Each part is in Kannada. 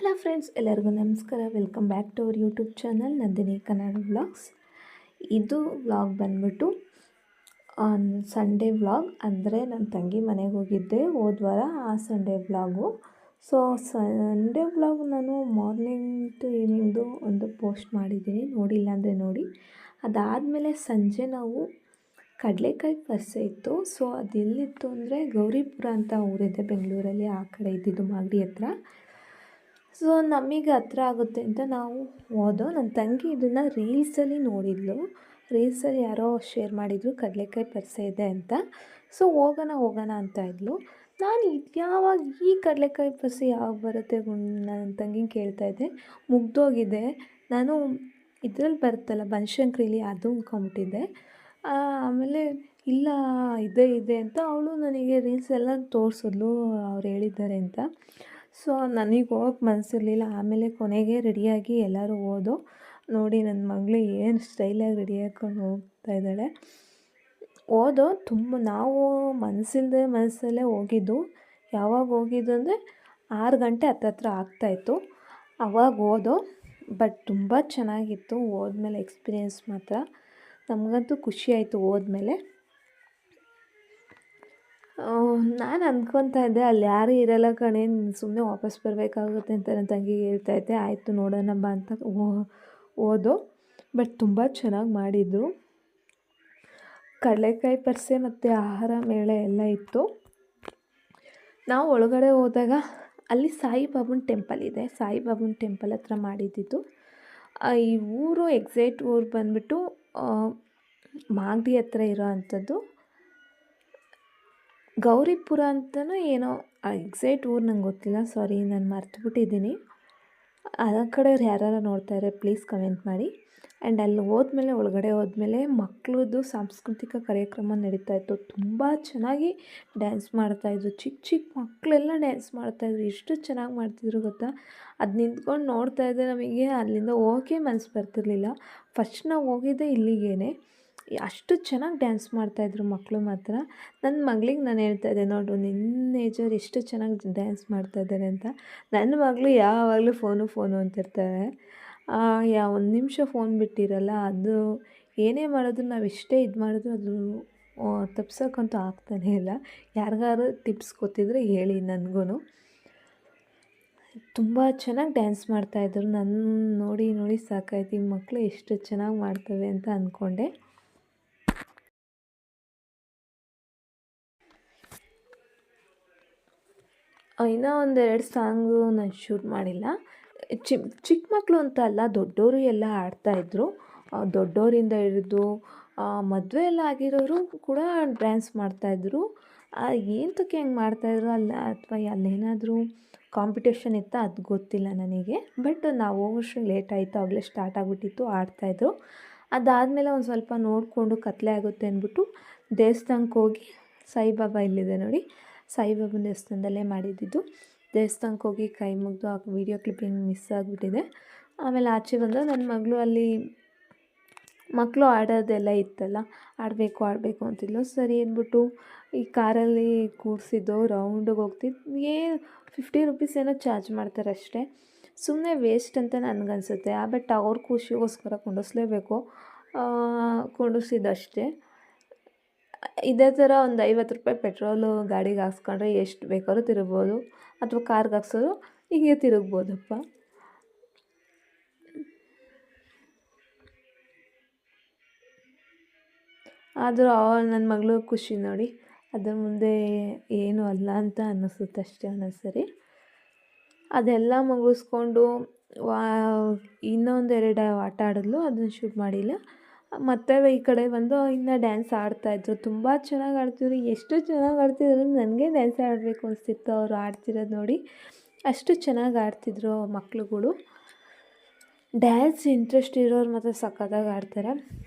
ಹಲೋ ಫ್ರೆಂಡ್ಸ್, ಎಲ್ಲರಿಗೂ ನಮಸ್ಕಾರ. Welcome back to our YouTube channel Nandini Kannada vlogs. ಇದು ವ್ಲಾಗ್ ಬಂದ್ಬಿಟ್ಟು ಸಂಡೇ ವ್ಲಾಗ್. ಅಂದರೆ ನನ್ನ ತಂಗಿ ಮನೆಗೆ ಹೋಗಿದ್ದೆ ಹೋದ ವಾರ, ಆ Sunday vlog. So Sunday vlog ನಾನು ಮಾರ್ನಿಂಗ್ ಟು ಈವ್ನಿಂಗ್ದು ಒಂದು ಪೋಸ್ಟ್ ಮಾಡಿದ್ದೀನಿ, ನೋಡಿಲ್ಲ ಅಂದರೆ ನೋಡಿ. ಅದಾದಮೇಲೆ ಸಂಜೆ ನಾವು ಕಡಲೆಕಾಯಿ ಪರಿಸೆ ಇತ್ತು. ಸೊ ಅದೆಲ್ಲಿತ್ತು ಅಂದರೆ ಗೌರಿಪುರ ಅಂತ ಊರಿದೆ ಬೆಂಗಳೂರಲ್ಲಿ, ಆ ಕಡೆ ಇದ್ದಿದ್ದು ಮಾಗಡಿ ಹತ್ರ. ಸೊ ನಮಗೆ ಹತ್ರ ಆಗುತ್ತೆ ಅಂತ ನಾವು ಹೋದೋ. ನನ್ನ ತಂಗಿ ಇದನ್ನು ರೀಲ್ಸಲ್ಲಿ ನೋಡಿದ್ಲು. ರೀಲ್ಸಲ್ಲಿ ಯಾರೋ ಶೇರ್ ಮಾಡಿದರು ಕಡಲೆಕಾಯಿ ಪರಿಸೆ ಇದೆ ಅಂತ. ಸೊ ಹೋಗೋಣ ಅಂತ ಇದ್ಲು. ನಾನು ಇದ್ಯಾವಾಗ ಈ ಕಡಲೆಕಾಯಿ ಪರಿಸೆ ಯಾವಾಗ ಬರುತ್ತೆ ನನ್ನ ತಂಗಿನ ಕೇಳ್ತಾಯಿದ್ದೆ. ಮುಗ್ದೋಗಿದೆ. ನಾನು ಇದರಲ್ಲಿ ಬರುತ್ತಲ್ಲ ಬನಶಂಕರಿಲಿ, ಅದು ಅಂದ್ಕೊಂಬಿಟ್ಟಿದ್ದೆ. ಆಮೇಲೆ ಇಲ್ಲ ಇದೆ ಅಂತ ಅವಳು ನನಗೆ ರೀಲ್ಸ್ ಎಲ್ಲ ತೋರಿಸಿದ್ಲು, ಅವ್ರು ಹೇಳಿದ್ದಾರೆ ಅಂತ. ಸೊ ನನಗೆ ಹೋಗಕ್ಕೆ ಮನಸ್ಸಿರಲಿಲ್ಲ. ಆಮೇಲೆ ಕೊನೆಗೆ ರೆಡಿಯಾಗಿ ಎಲ್ಲರೂ ಹೋದೋ. ನೋಡಿ ನನ್ನ ಮಗಳು ಏನು ಸ್ಟೈಲಾಗಿ ರೆಡಿ ಹಾಕ್ಕೊಂಡು ಹೋಗ್ತಾ ಇದ್ದಾಳೆ. ನಾವು ಮನಸ್ಸಲ್ಲೇ ಹೋಗಿದ್ದು. ಯಾವಾಗ ಹೋಗಿದ್ದು ಅಂದರೆ 6 ಗಂಟೆ ಹತ್ತತ್ರ ಆಗ್ತಾಯಿತ್ತು, ಅವಾಗ ಹೋದೋ. ಬಟ್ ತುಂಬ ಚೆನ್ನಾಗಿತ್ತು. ಹೋದ್ಮೇಲೆ ಎಕ್ಸ್ಪೀರಿಯೆನ್ಸ್ ಮಾತ್ರ ನಮಗಂತೂ ಖುಷಿ ಆಯಿತು. ಹೋದ್ಮೇಲೆ ನಾನು ಅಂದ್ಕೊತಾ ಇದ್ದೆ ಅಲ್ಲಿ ಯಾರೂ ಇರೋಲ್ಲ ಕಣೆ, ಸುಮ್ಮನೆ ವಾಪಸ್ ಬರಬೇಕಾಗುತ್ತೆ ಅಂತ ನನ್ನ ತಂಗಿಗೆ ಹೇಳ್ತಾಯಿದ್ದೆ. ಆಯಿತು ನೋಡೋಣ ಬಾ ಅಂತ ಹೋದೋ. ಬಟ್ ತುಂಬ ಚೆನ್ನಾಗಿ ಮಾಡಿದರು. ಕಡಲೆಕಾಯಿ ಪರಿಸೆ ಮತ್ತು ಆಹಾರ ಮೇಳ ಎಲ್ಲ ಇತ್ತು. ನಾವು ಒಳಗಡೆ ಹೋದಾಗ ಅಲ್ಲಿ ಸಾಯಿಬಾಬನ ಟೆಂಪಲ್ ಇದೆ. ಸಾಯಿಬಾಬನ ಟೆಂಪಲ್ ಹತ್ರ ಮಾಡಿದ್ದಿದ್ದು. ಈ ಊರು ಎಕ್ಸಾಕ್ಟ್ ಊರು ಬಂದುಬಿಟ್ಟು ಮಾಗಡಿ ಹತ್ರ ಇರೋ ಅಂಥದ್ದು ಗೌರಿಪುರ ಅಂತಲೋ ಏನೋ. ಎಕ್ಸಾಕ್ಟ್ ಊರು ನಂಗೆ ಗೊತ್ತಿಲ್ಲ, ಸಾರಿ, ನಾನು ಮರ್ತುಬಿಟ್ಟಿದ್ದೀನಿ. ಆ ಕಡೆಯವ್ರು ಯಾರು ನೋಡ್ತಾಯಿದ್ರೆ ಪ್ಲೀಸ್ ಕಮೆಂಟ್ ಮಾಡಿ. ಆ್ಯಂಡ್ ಅಲ್ಲಿ ಒಳಗಡೆ ಹೋದ್ಮೇಲೆ ಮಕ್ಕಳದ್ದು ಸಾಂಸ್ಕೃತಿಕ ಕಾರ್ಯಕ್ರಮ ನಡೀತಾಯಿತ್ತು. ತುಂಬ ಚೆನ್ನಾಗಿ ಡ್ಯಾನ್ಸ್ ಮಾಡ್ತಾಯಿದ್ರು. ಚಿಕ್ಕ ಮಕ್ಕಳೆಲ್ಲ ಡ್ಯಾನ್ಸ್ ಮಾಡ್ತಾಯಿದ್ರು. ಎಷ್ಟು ಚೆನ್ನಾಗಿ ಮಾಡ್ತಿದ್ರು ಗೊತ್ತಾ. ಅದು ನಿಂತ್ಕೊಂಡು ನೋಡ್ತಾಯಿದ್ದೆ ನಮಗೆ ಅಲ್ಲಿಂದ ಹೋಗೋಕ್ಕೆ ಮನಸ್ಸು ಬರ್ತಿರ್ಲಿಲ್ಲ. ಫಸ್ಟ್ ನಾವು ಹೋಗಿದ್ದೆ ಇಲ್ಲಿಗೇ. ಅಷ್ಟು ಚೆನ್ನಾಗಿ ಡ್ಯಾನ್ಸ್ ಮಾಡ್ತಾಯಿದ್ರು ಮಕ್ಕಳು ಮಾತ್ರ. ನನ್ನ ಮಗಳಿಗೆ ನಾನು ಹೇಳ್ತಾಯಿದ್ದೆ, ನೋಡು ನಿನ್ನ ಏಜವ್ರು ಎಷ್ಟು ಚೆನ್ನಾಗಿ ಡ್ಯಾನ್ಸ್ ಮಾಡ್ತಾಯಿದ್ದಾರೆ ಅಂತ. ನನ್ನ ಮಗಳು ಯಾವಾಗಲೂ ಫೋನು ಅಂತಿರ್ತಾಳೆ. ಒಂದು ನಿಮಿಷ ಫೋನ್ ಬಿಟ್ಟಿರಲ್ಲ. ಅದು ಏನೇ ಮಾಡಿದ್ರು, ನಾವು ಎಷ್ಟೇ ಇದು ಮಾಡಿದ್ರು ಅದು ತಪ್ಸೋಕ್ಕಂತೂ ಆಗ್ತಾನೇ ಇಲ್ಲ. ಯಾರಿಗಾರು ಟಿಪ್ಸ್ ಗೊತ್ತಿದ್ರೆ ಹೇಳಿ ನನಗೂ. ತುಂಬ ಚೆನ್ನಾಗಿ ಡ್ಯಾನ್ಸ್ ಮಾಡ್ತಾಯಿದ್ರು. ನನ್ನ ನೋಡಿ ಸಾಕಾಯ್ತು, ಈ ಮಕ್ಕಳು ಎಷ್ಟು ಚೆನ್ನಾಗಿ ಮಾಡ್ತವೆ ಅಂತ ಅಂದ್ಕೊಂಡೆ. ಇನ್ನೂ 1-2 ಸಾಂಗು ನಾನು ಶೂಟ್ ಮಾಡಿಲ್ಲ. ಚಿಕ್ಕ ಮಕ್ಕಳು ಅಂತ ಅಲ್ಲ, ದೊಡ್ಡವರು ಎಲ್ಲ ಆಡ್ತಾಯಿದ್ರು. ದೊಡ್ಡವರಿಂದ ಹಿಡಿದು ಮದುವೆ ಎಲ್ಲ ಆಗಿರೋರು ಕೂಡ ಡ್ಯಾನ್ಸ್ ಮಾಡ್ತಾಯಿದ್ರು. ಏನಕ್ಕೆ ಹೆಂಗೆ ಮಾಡ್ತಾಯಿದ್ರು ಅಲ್ಲ, ಅಥವಾ ಅಲ್ಲೇನಾದರೂ ಕಾಂಪಿಟೇಷನ್ ಇತ್ತಾ ಅದು ಗೊತ್ತಿಲ್ಲ ನನಗೆ. ಬಟ್ ನಾವು ಹೋಗೋಷ್ಟು ಲೇಟ್ ಆಯಿತು, ಆಗಲೇ ಸ್ಟಾರ್ಟ್ ಆಗಿಬಿಟ್ಟಿತ್ತು, ಆಡ್ತಾಯಿದ್ರು. ಅದಾದಮೇಲೆ ಒಂದು ಸ್ವಲ್ಪ ನೋಡಿಕೊಂಡು ಕತ್ಲೆ ಆಗುತ್ತೆ ಅಂದ್ಬಿಟ್ಟು ದೇವಸ್ಥಾನಕ್ಕೆ ಹೋಗಿ, ಸಾಯಿಬಾಬಾ ಇಲ್ಲಿದೆ ನೋಡಿ, ಸಾಯಿಬಾಬನ ದೇವಸ್ಥಾನದಲ್ಲೇ ಮಾಡಿದ್ದಿದ್ದು. ದೇವಸ್ಥಾನಕ್ಕೆ ಹೋಗಿ ಕೈ ಮುಗಿದು ಆ ವೀಡಿಯೋ ಕ್ಲಿಪ್ಪಿಂಗ್ ಮಿಸ್ ಆಗಿಬಿಟ್ಟಿದೆ. ಆಮೇಲೆ ಆಚೆ ಬಂದು ನನ್ನ ಮಗಳು ಅಲ್ಲಿ ಮಕ್ಕಳು ಆಡೋದೆಲ್ಲ ಇತ್ತಲ್ಲ, ಆಡಬೇಕು ಅಂತಿದ್ಲು. ಸರಿ ಅಂದ್ಬಿಟ್ಟು ಈ ಕಾರಲ್ಲಿ ಕೂರಿಸಿದ್ದು, ರೌಂಡಿಗೆ ಹೋಗ್ತಿದ್ದು. 50 ರೂಪೀಸ್ ಏನೋ ಚಾರ್ಜ್ ಮಾಡ್ತಾರೆ ಅಷ್ಟೇ. ಸುಮ್ಮನೆ ವೇಸ್ಟ್ ಅಂತ ನನಗನ್ಸುತ್ತೆ. ಬಟ್ ಅವ್ರ ಖುಷಿಗೋಸ್ಕರ ಕೊಂಡಿಸ್ಲೇಬೇಕು, ಕೊಂಡಿಸಿದ್ದಷ್ಟೇ. ಇದೇ ಥರ ಒಂದು 50 ರೂಪಾಯಿ ಪೆಟ್ರೋಲು ಗಾಡಿಗೆ ಹಾಕ್ಸ್ಕೊಂಡ್ರೆ ಎಷ್ಟು ಬೇಕಾದ್ರೂ ತಿರುಗ್ಬೋದು, ಅಥವಾ ಕಾರ್ಗೆ ಹಾಕ್ಸೋದು ಹೀಗೆ ತಿರುಗ್ಬೋದಪ್ಪ. ಆದರೂ ನನ್ನ ಮಗಳು ಖುಷಿ ನೋಡಿ, ಅದರ ಮುಂದೆ ಏನೂ ಅಲ್ಲ ಅಂತ ಅನ್ನಿಸುತ್ತೆ ಅಷ್ಟೇ ಒಂದೊಂದ್ಸರಿ. ಅದೆಲ್ಲ ಮುಗಿಸ್ಕೊಂಡು ಇನ್ನೊಂದೆರಡು ಆಟ ಆಡಿದ್ಲು, ಅದನ್ನು ಶೂಟ್ ಮಾಡಿಲ್ಲ. ಮತ್ತು ಈ ಕಡೆ ಬಂದು ಇನ್ನು ಡ್ಯಾನ್ಸ್ ಆಡ್ತಾಯಿದ್ರು. ತುಂಬ ಚೆನ್ನಾಗಿ ಆಡ್ತಿದ್ರು. ಎಷ್ಟು ಚೆನ್ನಾಗಿ ಆಡ್ತಿದ್ರು ನನಗೆ ಡ್ಯಾನ್ಸ್ ಆಡಬೇಕು ಅನಿಸ್ತಿತ್ತು ಅವರು ಆಡ್ತಿರೋದು ನೋಡಿ. ಅಷ್ಟು ಚೆನ್ನಾಗಿ ಆಡ್ತಿದ್ರು ಮಕ್ಳುಗಳು. ಡ್ಯಾನ್ಸ್ ಇಂಟ್ರೆಸ್ಟ್ ಇರೋರು ಮಾತ್ರ ಸಖತ್ತಾಗಿ ಆಡ್ತಾರೆ.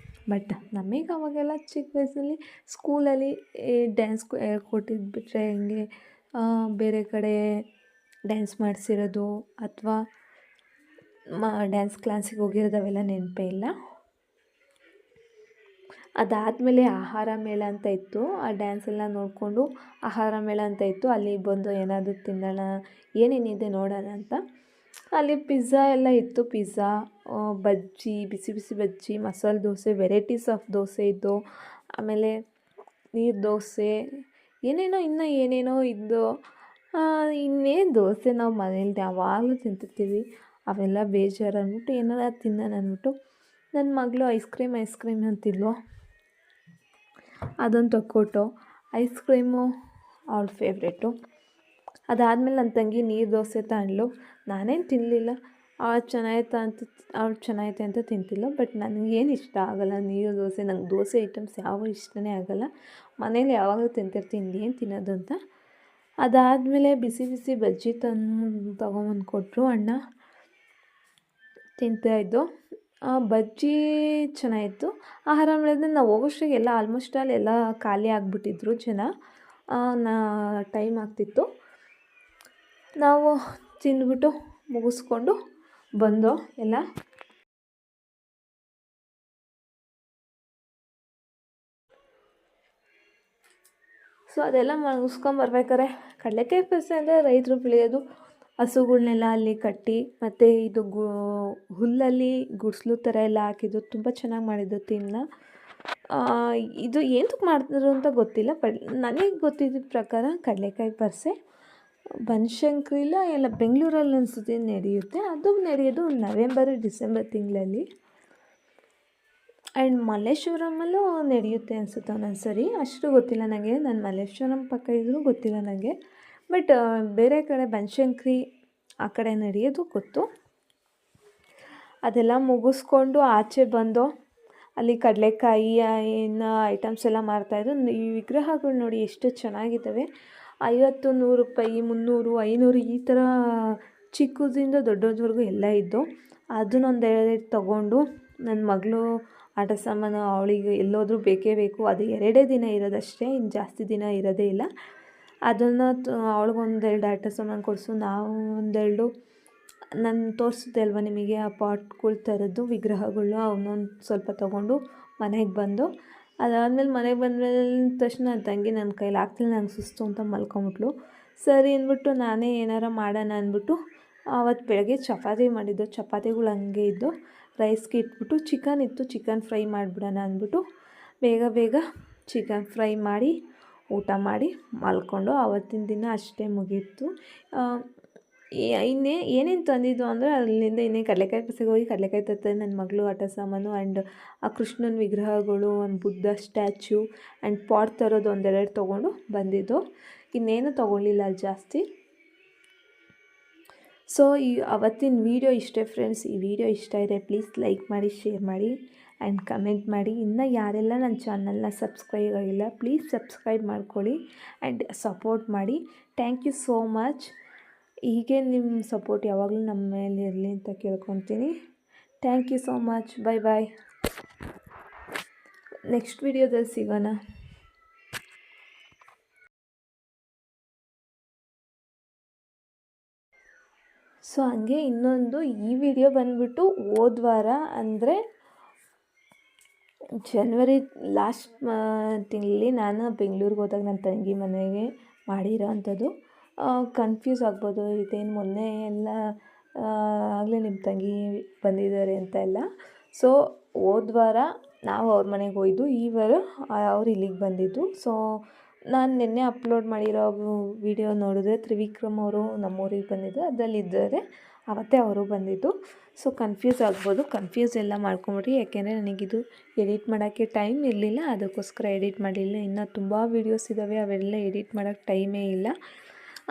ಬಟ್ ನಮಗೆ ಅವಾಗೆಲ್ಲ ಚಿಕ್ಕ ವಯಸ್ಸಲ್ಲಿ ಸ್ಕೂಲಲ್ಲಿ ಡ್ಯಾನ್ಸ್ ಹೇಳ್ಕೊಟ್ಟಿದ್ದು ಬಿಟ್ಟರೆ ಹಿಂಗೆ ಬೇರೆ ಕಡೆ ಡ್ಯಾನ್ಸ್ ಮಾಡಿಸಿರೋದು ಅಥವಾ ಡ್ಯಾನ್ಸ್ ಕ್ಲಾಸಿಗೆ ಹೋಗಿರೋದು ಅವೆಲ್ಲ ನೆನಪೇ ಇಲ್ಲ. ಅದಾದಮೇಲೆ ಆಹಾರ ಮೇಳ ಅಂತ ಇತ್ತು. ಆ ಡ್ಯಾನ್ಸೆಲ್ಲ ನೋಡಿಕೊಂಡು ಆಹಾರ ಮೇಳ ಅಂತ ಇತ್ತು. ಅಲ್ಲಿ ಬಂದು ಏನಾದರೂ ತಿನ್ನೋಣ, ಏನೇನಿದೆ ನೋಡೋಣ ಅಂತ. ಅಲ್ಲಿ ಪಿಜ್ಜಾ ಎಲ್ಲ ಇತ್ತು. Pizza, bajji, busy busy bajji, masala dosa, varieties of dosa ಇದ್ದು. ಆಮೇಲೆ ನೀರು ದೋಸೆ, ಏನೇನೋ ಇದ್ದು. ಇನ್ನೇನು ದೋಸೆ ನಾವು ಮನೇಲಿ ಯಾವಾಗಲೂ ತಿಂತಿರ್ತೀವಿ, ಅವೆಲ್ಲ ಬೇಜಾರು ಅಂದ್ಬಿಟ್ಟು ಏನಾರ ತಿನ್ನೋಣ ಅಂದ್ಬಿಟ್ಟು ನನ್ನ ಮಗಳು ಐಸ್ ಕ್ರೀಮ್ ಅಂತಿದ್ಲು, ಅದೊಂದು ತಕ್ಕೊಟ್ಟು. ಐಸ್ ಕ್ರೀಮು ಅವಳ ಫೇವ್ರೇಟು. ಅದಾದಮೇಲೆ ನನ್ನ ತಂಗಿ ನೀರು ದೋಸೆ ತಗೊಂಡ್ಳು. ನಾನೇನು ತಿನ್ನಲಿಲ್ಲ. ಅವಳು ಚೆನ್ನಾಗೈತೆ ಅಂತ ತಿಂತಿಲ್ಲ. ಬಟ್ ನನಗೇನು ಇಷ್ಟ ಆಗೋಲ್ಲ ನೀರು ದೋಸೆ. ನಂಗೆ ದೋಸೆ ಐಟಮ್ಸ್ ಯಾವ ಇಷ್ಟನೇ ಆಗೋಲ್ಲ. ಮನೇಲಿ ಯಾವಾಗಲೂ ತಿಂತಿರ್ತೀನಿ, ಇನ್ನೇನು ತಿನ್ನೋದು ಅಂತ. ಅದಾದಮೇಲೆ ಬಿಸಿ ಬಿಸಿ ಬಜ್ಜಿ ತೊಗೊಂಬಂದು ಕೊಟ್ಟರು ಅಣ್ಣ. ತಿಂತಾಯಿದ್ದು. ಬಜ್ಜಿ ಚೆನ್ನಾಗಿತ್ತು. ಆಹಾರ ಮಾಡಿದ್ರೆ ನಾವು ಹೋಗೋಷ್ಟಿಗೆ ಎಲ್ಲ ಆಲ್ಮೋಸ್ಟ್ ಆಲ್ ಎಲ್ಲ ಖಾಲಿ ಆಗಿಬಿಟ್ಟಿದ್ರು ಜನ. ಟೈಮ್ ಆಗ್ತಿತ್ತು. ನಾವು ತಿಂದ್ಬಿಟ್ಟು ಮುಗಿಸ್ಕೊಂಡು ಬಂದೋ ಎಲ್ಲ. ಸೊ ಅದೆಲ್ಲ ಮುಗಿಸ್ಕೊಂಬರ್ಬೇಕಾರೆ ಕಡಲೆಕಾಯಿ ಪಲ್ಯ ಅಂದರೆ ರೈತರು ಬೆಳೆಯೋದು. ಹಸುಗಳ್ನೆಲ್ಲ ಅಲ್ಲಿ ಕಟ್ಟಿ ಮತ್ತು ಇದು ಹುಲ್ಲಲ್ಲಿ ಗುಡಿಸ್ಲು ಥರ ಎಲ್ಲ ಹಾಕಿದ್ದು ತುಂಬ ಚೆನ್ನಾಗಿ ಮಾಡಿದ್ದು ತಿನ್ನ. ಇದು ಏನಕ್ಕೆ ಮಾಡ್ತಿದ್ರು ಅಂತ ಗೊತ್ತಿಲ್ಲ. ಬಟ್ ನನಗೆ ಗೊತ್ತಿದ್ದ ಪ್ರಕಾರ ಕಡಲೆಕಾಯಿ ಪರ್ಸೆ ಬನಶಂಕರಿಲ್ಲ ಎಲ್ಲ ಬೆಂಗಳೂರಲ್ಲಿ ಅನಿಸುತ್ತೆ ನಡೆಯುತ್ತೆ. ಅದು ನಡೆಯೋದು ನವೆಂಬರ್ ಡಿಸೆಂಬರ್ ತಿಂಗಳಲ್ಲಿ. ಆ್ಯಂಡ್ ಮಲ್ಲೇಶ್ವರಮಲ್ಲೂ ನಡೆಯುತ್ತೆ ಅನಿಸುತ್ತೆ ಒಂದೊಂದು ಸರಿ. ಅಷ್ಟು ಗೊತ್ತಿಲ್ಲ ನನಗೆ. ನಾನು ಮಲ್ಲೇಶ್ವರಂ ಪಕ್ಕ ಇದ್ದರೂ ಗೊತ್ತಿಲ್ಲ ನನಗೆ. ಬಟ್ ಬೇರೆ ಕಡೆ ಬನಶಂಕರಿ ಆ ಕಡೆ ನಡೆಯೋದು ಗೊತ್ತು. ಅದೆಲ್ಲ ಮುಗಿಸ್ಕೊಂಡು ಆಚೆ ಬಂದು ಅಲ್ಲಿ ಕಡಲೆಕಾಯಿ ಇನ್ನು ಐಟಮ್ಸ್ ಎಲ್ಲ ಮಾರ್ತಾಯಿದ್ರು. ಈ ವಿಗ್ರಹಗಳು ನೋಡಿ ಎಷ್ಟು ಚೆನ್ನಾಗಿದ್ದಾವೆ. 50, 100 ರೂಪಾಯಿ, 300, 500 ಈ ಥರ ಚಿಕ್ಕದಿಂದ ದೊಡ್ಡದ್ವರೆಗೂ ಎಲ್ಲ ಇದ್ದು. ಅದನ್ನೊಂದೆರಡು ತೊಗೊಂಡು ನನ್ನ ಮಗಳು ಆಟ ಸಾಮಾನು ಅವಳಿಗೆ ಎಲ್ಲೋದ್ರೂ ಬೇಕೇ ಬೇಕು. ಅದು 2 ದಿನ ಇರೋದಷ್ಟೇ, ಇನ್ನು ಜಾಸ್ತಿ ದಿನ ಇರೋದೇ ಇಲ್ಲ. ಅದನ್ನು ಅವಳಿಗೊಂದೆರಡು ಆಟ ಸಾಮಾನು ಕೊಡಿಸು. ನಾವು ಒಂದೆರಡು ನಾನು ತೋರಿಸಿದ್ದೆ ಅಲ್ವ ನಿಮಗೆ ಆ ಪಾಟ್ಗಳ ಥರದ್ದು ವಿಗ್ರಹಗಳು, ಅವನ್ನೊಂದು ಸ್ವಲ್ಪ ತೊಗೊಂಡು ಮನೆಗೆ ಬಂದು. ಅದಾದಮೇಲೆ ಮನೆಗೆ ಬಂದಮೇಲೆ ತಕ್ಷಣ ನನ್ನ ತಂಗಿ ನನ್ನ ಕೈಲಿ ಆಗ್ತಿಲ್ಲ, ನಂಗೆ ಸುಸ್ತು ಅಂತ ಮಲ್ಕೊಂಬಿಟ್ಲು. ಸರಿ ಅಂದ್ಬಿಟ್ಟು ನಾನೇ ಏನಾರ ಮಾಡೋಣ ಅಂದ್ಬಿಟ್ಟು ಆವತ್ತು ಬೆಳಗ್ಗೆ ಚಪಾತಿ ಮಾಡಿದ್ದು. ಚಪಾತಿಗಳು ಹಂಗೆ ಇದ್ದು. ರೈಸ್ಗೆ ಇಟ್ಬಿಟ್ಟು ಚಿಕನ್ ಇತ್ತು, ಚಿಕನ್ ಫ್ರೈ ಮಾಡಿಬಿಡೋಣ ಅಂದ್ಬಿಟ್ಟು ಬೇಗ ಚಿಕನ್ ಫ್ರೈ ಮಾಡಿ ಊಟ ಮಾಡಿ ಮಲ್ಕೊಂಡು ಆವತ್ತಿನ ದಿನ ಅಷ್ಟೇ ಮುಗೀತು. ಏನೇನು ತಂದಿದ್ದು ಅಂದರೆ ಅಲ್ಲಿಂದ ಇನ್ನೇನು ಕಡಲೆಕಾಯಿ ಪರ್ಸೆಗೆ ಹೋಗಿ ಕಡಲೆಕಾಯಿ ತರ್ತಾರೆ ನನ್ನ ಮಗಳು ಆಟ ಸಾಮಾನು. ಆ್ಯಂಡ್ ಆ ಕೃಷ್ಣನ ವಿಗ್ರಹಗಳು, ಒಂದು ಬುದ್ಧ ಸ್ಟ್ಯಾಚ್ಯೂ ಆ್ಯಂಡ್ ಪಾಟ್ ತರೋದು ಒಂದೆರಡು ತೊಗೊಂಡು ಬಂದಿದ್ದು. ಇನ್ನೇನು ತೊಗೊಳ್ಳಿಲ್ಲ ಅಲ್ಲಿ ಜಾಸ್ತಿ. ಸೊ ಅವತ್ತಿನ ವೀಡಿಯೋ ಇಷ್ಟೇ ಫ್ರೆಂಡ್ಸ್. ಈ ವಿಡಿಯೋ ಇಷ್ಟ ಇದೆ ಪ್ಲೀಸ್ ಲೈಕ್ ಮಾಡಿ, ಶೇರ್ ಮಾಡಿ ಆ್ಯಂಡ್ ಕಮೆಂಟ್ ಮಾಡಿ. ಇನ್ನು ಯಾರೆಲ್ಲ ನನ್ನ ಚಾನಲ್ನ ಸಬ್ಸ್ಕ್ರೈಬ್ ಆಗಿಲ್ಲ ಪ್ಲೀಸ್ ಸಬ್ಸ್ಕ್ರೈಬ್ ಮಾಡ್ಕೊಳ್ಳಿ ಆ್ಯಂಡ್ ಸಪೋರ್ಟ್ ಮಾಡಿ. Thank you so much. ಹೀಗೆ ನಿಮ್ಮ ಸಪೋರ್ಟ್ ಯಾವಾಗಲೂ ನಮ್ಮ ಮೇಲೆ ಇರಲಿ ಅಂತ ಕೇಳ್ಕೊತೀನಿ. Thank you so much. Bye. Next ವಿಡಿಯೋದಲ್ಲಿ ಸಿಗೋಣ. ಸೊ ಹಂಗೆ ಇನ್ನೊಂದು ಈ ವಿಡಿಯೋ ಬಂದುಬಿಟ್ಟು ಹೋದ ವಾರ ಅಂದರೆ ಜನವರಿ ಲಾಸ್ಟ್ ತಿಂಗಳಲ್ಲಿ ನಾನು ಬೆಂಗಳೂರಿಗೆ ಹೋದಾಗ ನನ್ನ ತಂಗಿ ಮನೆಗೆ ಮಾಡಿರೋ ಅಂಥದ್ದು. ಕನ್ಫ್ಯೂಸ್ ಆಗ್ಬೋದು, ಇದೇನು ಮೊನ್ನೆ ಎಲ್ಲ ಆಗಲೇ ನಿಮ್ಮ ತಂಗಿ ಬಂದಿದ್ದಾರೆ ಅಂತ ಎಲ್ಲ. ಸೊ ಹೋದ ವಾರ ನಾವು ಅವ್ರ ಮನೆಗೆ ಹೋಯ್ದು, ಈ ವಾರ ಅವ್ರು ಇಲ್ಲಿಗೆ ಬಂದಿದ್ದು. ಸೊ ನಾನು ನಿನ್ನೆ ಅಪ್ಲೋಡ್ ಮಾಡಿರೋ ವಿಡಿಯೋ ನೋಡಿದ್ರೆ ತ್ರಿವಿಕ್ರಮ್ ಅವರು ನಮ್ಮೂರಿಗೆ ಬಂದಿದ್ದು, ಅದರಲ್ಲಿದ್ದಾರೆ. ಅವತ್ತೇ ಅವರು ಬಂದಿದ್ದು. ಸೊ ಕನ್ಫ್ಯೂಸ್ ಆಗ್ಬೋದು, ಕನ್ಫ್ಯೂಸ್ ಎಲ್ಲ ಮಾಡ್ಕೊಂಬಿಡಿ. ಯಾಕೆಂದರೆ ನನಗಿದು ಎಡಿಟ್ ಮಾಡೋಕ್ಕೆ ಟೈಮ್ ಇರಲಿಲ್ಲ, ಅದಕ್ಕೋಸ್ಕರ ಎಡಿಟ್ ಮಾಡಲಿಲ್ಲ. ಇನ್ನೂ ತುಂಬ ವೀಡಿಯೋಸ್ ಇದ್ದಾವೆ, ಅವೆಲ್ಲ ಎಡಿಟ್ ಮಾಡೋಕ್ಕೆ ಟೈಮೇ ಇಲ್ಲ.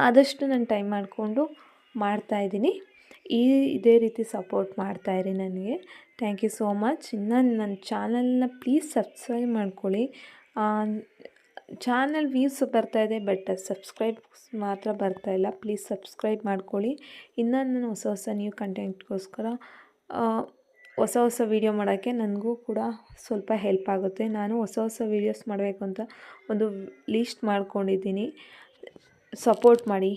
ಆದಷ್ಟು ನಾನು ಟೈಮ್ ಮಾಡಿಕೊಂಡು ಮಾಡ್ತಾಯಿದ್ದೀನಿ. ಇದೇ ರೀತಿ ಸಪೋರ್ಟ್ ಮಾಡ್ತಾಯಿರಿ ನನಗೆ. Thank you so much. ಇನ್ನು ನನ್ನ ಚಾನಲ್ನ ಪ್ಲೀಸ್ ಸಬ್ಸ್ಕ್ರೈಬ್ ಮಾಡ್ಕೊಳ್ಳಿ. ಚಾನಲ್ ವ್ಯೂಸ್ ಬರ್ತಾಯಿದೆ, ಬಟ್ ಸಬ್ಸ್ಕ್ರೈಬ್ಸ್ ಮಾತ್ರ ಬರ್ತಾಯಿಲ್ಲ. ಪ್ಲೀಸ್ ಸಬ್ಸ್ಕ್ರೈಬ್ ಮಾಡ್ಕೊಳ್ಳಿ. ಇನ್ನು ನಾನು ಹೊಸ ನ್ಯೂ ಕಂಟೆಂಟ್ಗೋಸ್ಕರ ಹೊಸ ವೀಡಿಯೋ ಮಾಡೋಕ್ಕೆ ನನಗೂ ಕೂಡ ಸ್ವಲ್ಪ ಹೆಲ್ಪ್ ಆಗುತ್ತೆ. ನಾನು ಹೊಸ ವೀಡಿಯೋಸ್ ಮಾಡಬೇಕು ಅಂತ ಒಂದು ಲೀಸ್ಟ್ ಮಾಡ್ಕೊಂಡಿದ್ದೀನಿ. ಸಪೋರ್ಟ್ ಮಾಡಿ.